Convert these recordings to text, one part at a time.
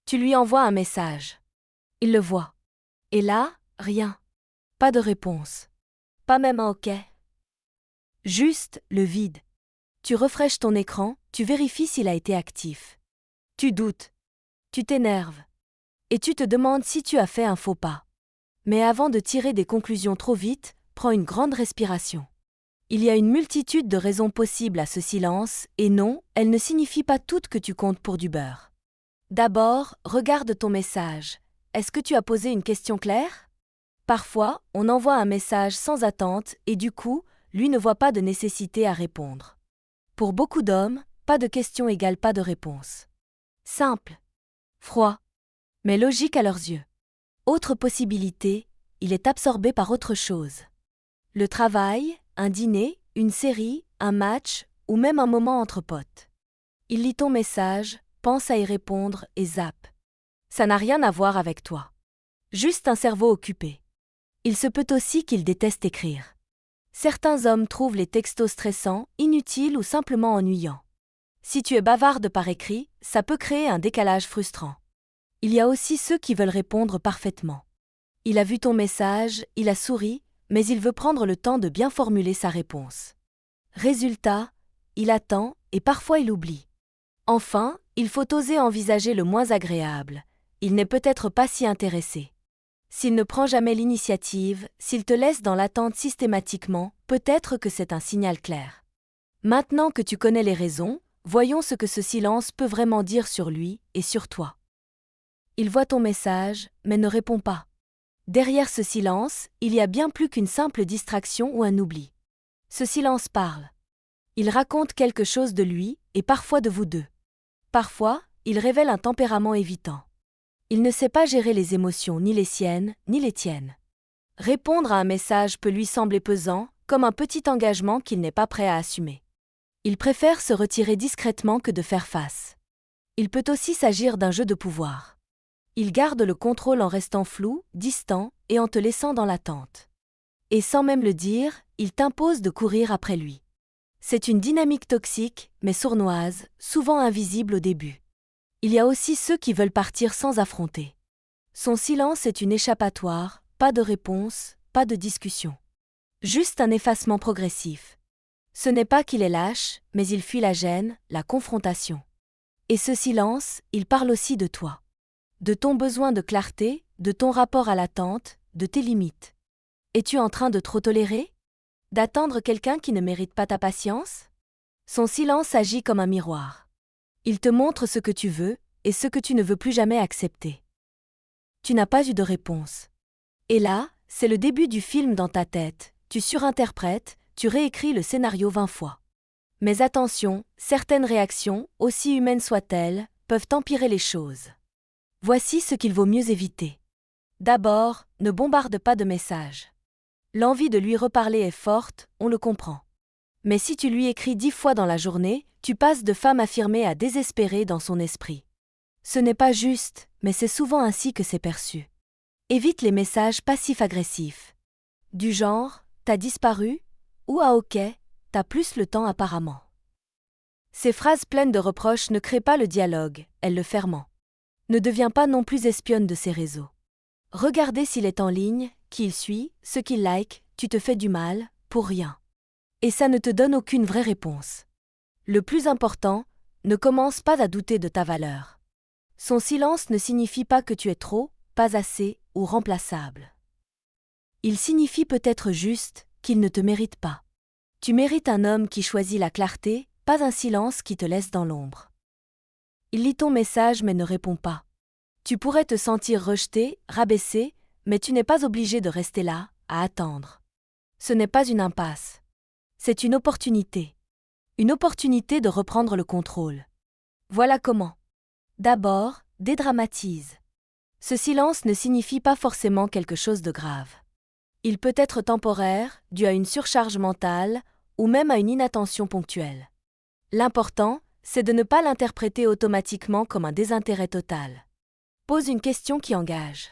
Tu lui envoies un message. Il le voit. Et là, rien. Pas de réponse. Pas même un OK. Juste le vide. Tu rafraîchis ton écran, tu vérifies s'il a été actif. Tu doutes. Tu t'énerves. Et tu te demandes si tu as fait un faux pas. Mais avant de tirer des conclusions trop vite, prends une grande respiration. Il y a une multitude de raisons possibles à ce silence, et non, elles ne signifient pas toutes que tu comptes pour du beurre. D'abord, regarde ton message. Est-ce que tu as posé une question claire? Parfois, on envoie un message sans attente et du coup, lui ne voit pas de nécessité à répondre. Pour beaucoup d'hommes, pas de question égale pas de réponse. Simple. Froid. Mais logique à leurs yeux. Autre possibilité, il est absorbé par autre chose. Le travail, un dîner, une série, un match ou même un moment entre potes. Il lit ton message, pense à y répondre et zappe. Ça n'a rien à voir avec toi. Juste un cerveau occupé. Il se peut aussi qu'il déteste écrire. Certains hommes trouvent les textos stressants, inutiles ou simplement ennuyants. Si tu es bavarde par écrit, ça peut créer un décalage frustrant. Il y a aussi ceux qui veulent répondre parfaitement. Il a vu ton message, il a souri, mais il veut prendre le temps de bien formuler sa réponse. Résultat, il attend et parfois il oublie. Enfin, il faut oser envisager le moins agréable. Il n'est peut-être pas si intéressé. S'il ne prend jamais l'initiative, s'il te laisse dans l'attente systématiquement, peut-être que c'est un signal clair. Maintenant que tu connais les raisons, voyons ce que ce silence peut vraiment dire sur lui et sur toi. Il voit ton message, mais ne répond pas. Derrière ce silence, il y a bien plus qu'une simple distraction ou un oubli. Ce silence parle. Il raconte quelque chose de lui, et parfois de vous deux. Parfois, il révèle un tempérament évitant. Il ne sait pas gérer les émotions, ni les siennes, ni les tiennes. Répondre à un message peut lui sembler pesant, comme un petit engagement qu'il n'est pas prêt à assumer. Il préfère se retirer discrètement que de faire face. Il peut aussi s'agir d'un jeu de pouvoir. Il garde le contrôle en restant flou, distant et en te laissant dans l'attente. Et sans même le dire, il t'impose de courir après lui. C'est une dynamique toxique, mais sournoise, souvent invisible au début. Il y a aussi ceux qui veulent partir sans affronter. Son silence est une échappatoire, pas de réponse, pas de discussion. Juste un effacement progressif. Ce n'est pas qu'il est lâche, mais il fuit la gêne, la confrontation. Et ce silence, il parle aussi de toi. De ton besoin de clarté, de ton rapport à l'attente, de tes limites. Es-tu en train de trop tolérer? D'attendre quelqu'un qui ne mérite pas ta patience? Son silence agit comme un miroir. Il te montre ce que tu veux et ce que tu ne veux plus jamais accepter. Tu n'as pas eu de réponse. Et là, c'est le début du film dans ta tête. Tu surinterprètes, tu réécris le scénario 20 fois. Mais attention, certaines réactions, aussi humaines soient-elles, peuvent empirer les choses. Voici ce qu'il vaut mieux éviter. D'abord, ne bombarde pas de messages. L'envie de lui reparler est forte, on le comprend. Mais si tu lui écris 10 fois dans la journée, tu passes de femme affirmée à désespérée dans son esprit. Ce n'est pas juste, mais c'est souvent ainsi que c'est perçu. Évite les messages passifs-agressifs. Du genre « t'as disparu » ou « ah ok, t'as plus le temps apparemment ». Ces phrases pleines de reproches ne créent pas le dialogue, elles le fermentent. Ne deviens pas non plus espionne de ses réseaux. Regardez s'il est en ligne, qui il suit, ce qu'il like, tu te fais du mal, pour rien. Et ça ne te donne aucune vraie réponse. Le plus important, ne commence pas à douter de ta valeur. Son silence ne signifie pas que tu es trop, pas assez ou remplaçable. Il signifie peut-être juste qu'il ne te mérite pas. Tu mérites un homme qui choisit la clarté, pas un silence qui te laisse dans l'ombre. Il lit ton message mais ne répond pas. Tu pourrais te sentir rejeté, rabaissé, mais tu n'es pas obligé de rester là, à attendre. Ce n'est pas une impasse. C'est une opportunité. Une opportunité de reprendre le contrôle. Voilà comment. D'abord, dédramatise. Ce silence ne signifie pas forcément quelque chose de grave. Il peut être temporaire, dû à une surcharge mentale, ou même à une inattention ponctuelle. L'important, c'est de ne pas l'interpréter automatiquement comme un désintérêt total. Pose une question qui engage.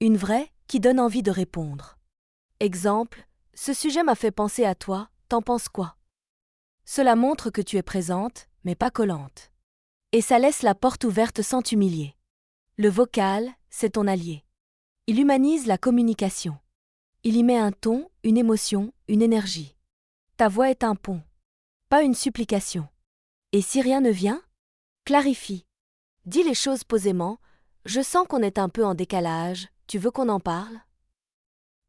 Une vraie, qui donne envie de répondre. Exemple, ce sujet m'a fait penser à toi, t'en penses quoi? Cela montre que tu es présente, mais pas collante. Et ça laisse la porte ouverte sans t'humilier. Le vocal, c'est ton allié. Il humanise la communication. Il y met un ton, une émotion, une énergie. Ta voix est un pont, pas une supplication. Et si rien ne vient? Clarifie. Dis les choses posément. Je sens qu'on est un peu en décalage, tu veux qu'on en parle?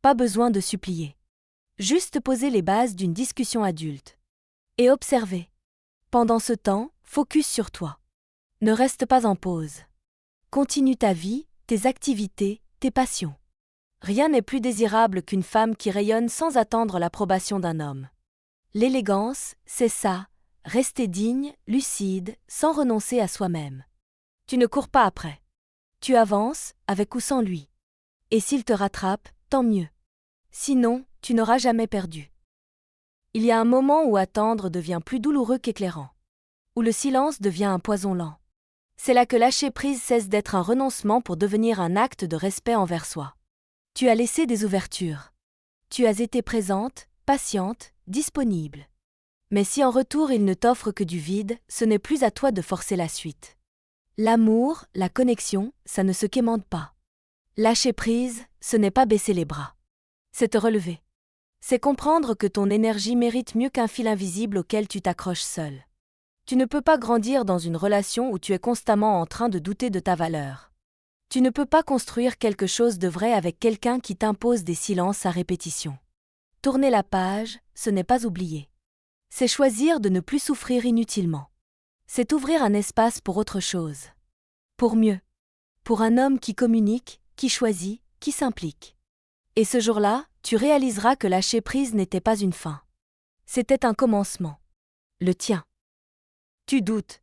Pas besoin de supplier. Juste poser les bases d'une discussion adulte. Et observer. Pendant ce temps, focus sur toi. Ne reste pas en pause. Continue ta vie, tes activités, tes passions. Rien n'est plus désirable qu'une femme qui rayonne sans attendre l'approbation d'un homme. L'élégance, c'est ça, rester digne, lucide, sans renoncer à soi-même. Tu ne cours pas après. Tu avances, avec ou sans lui. Et s'il te rattrape, tant mieux. Sinon, tu n'auras jamais perdu. Il y a un moment où attendre devient plus douloureux qu'éclairant. Où le silence devient un poison lent. C'est là que lâcher prise cesse d'être un renoncement pour devenir un acte de respect envers soi. Tu as laissé des ouvertures. Tu as été présente, patiente, disponible. Mais si en retour il ne t'offre que du vide, ce n'est plus à toi de forcer la suite. L'amour, la connexion, ça ne se quémande pas. Lâcher prise, ce n'est pas baisser les bras. C'est te relever. C'est comprendre que ton énergie mérite mieux qu'un fil invisible auquel tu t'accroches seul. Tu ne peux pas grandir dans une relation où tu es constamment en train de douter de ta valeur. Tu ne peux pas construire quelque chose de vrai avec quelqu'un qui t'impose des silences à répétition. Tourner la page, ce n'est pas oublier. C'est choisir de ne plus souffrir inutilement. C'est ouvrir un espace pour autre chose. Pour mieux. Pour un homme qui communique, qui choisit, qui s'implique. Et ce jour-là, tu réaliseras que lâcher prise n'était pas une fin. C'était un commencement. Le tien. Tu doutes.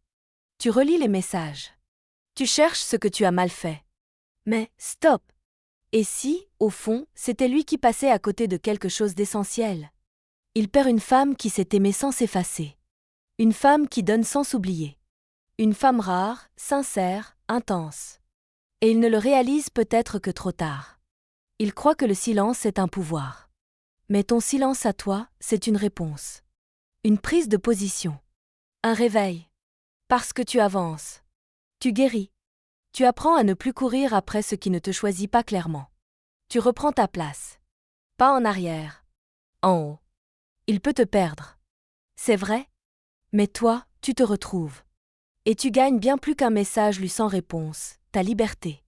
Tu relis les messages. Tu cherches ce que tu as mal fait. Mais, stop! Et si, au fond, c'était lui qui passait à côté de quelque chose d'essentiel? Il perd une femme qui s'est aimée sans s'effacer. Une femme qui donne sans s'oublier. Une femme rare, sincère, intense. Et il ne le réalise peut-être que trop tard. Il croit que le silence est un pouvoir. Mais ton silence à toi, c'est une réponse. Une prise de position. Un réveil. Parce que tu avances. Tu guéris. Tu apprends à ne plus courir après ce qui ne te choisit pas clairement. Tu reprends ta place. Pas en arrière. En haut. Il peut te perdre. C'est vrai. Mais toi, tu te retrouves. Et tu gagnes bien plus qu'un message lui sans réponse, ta liberté.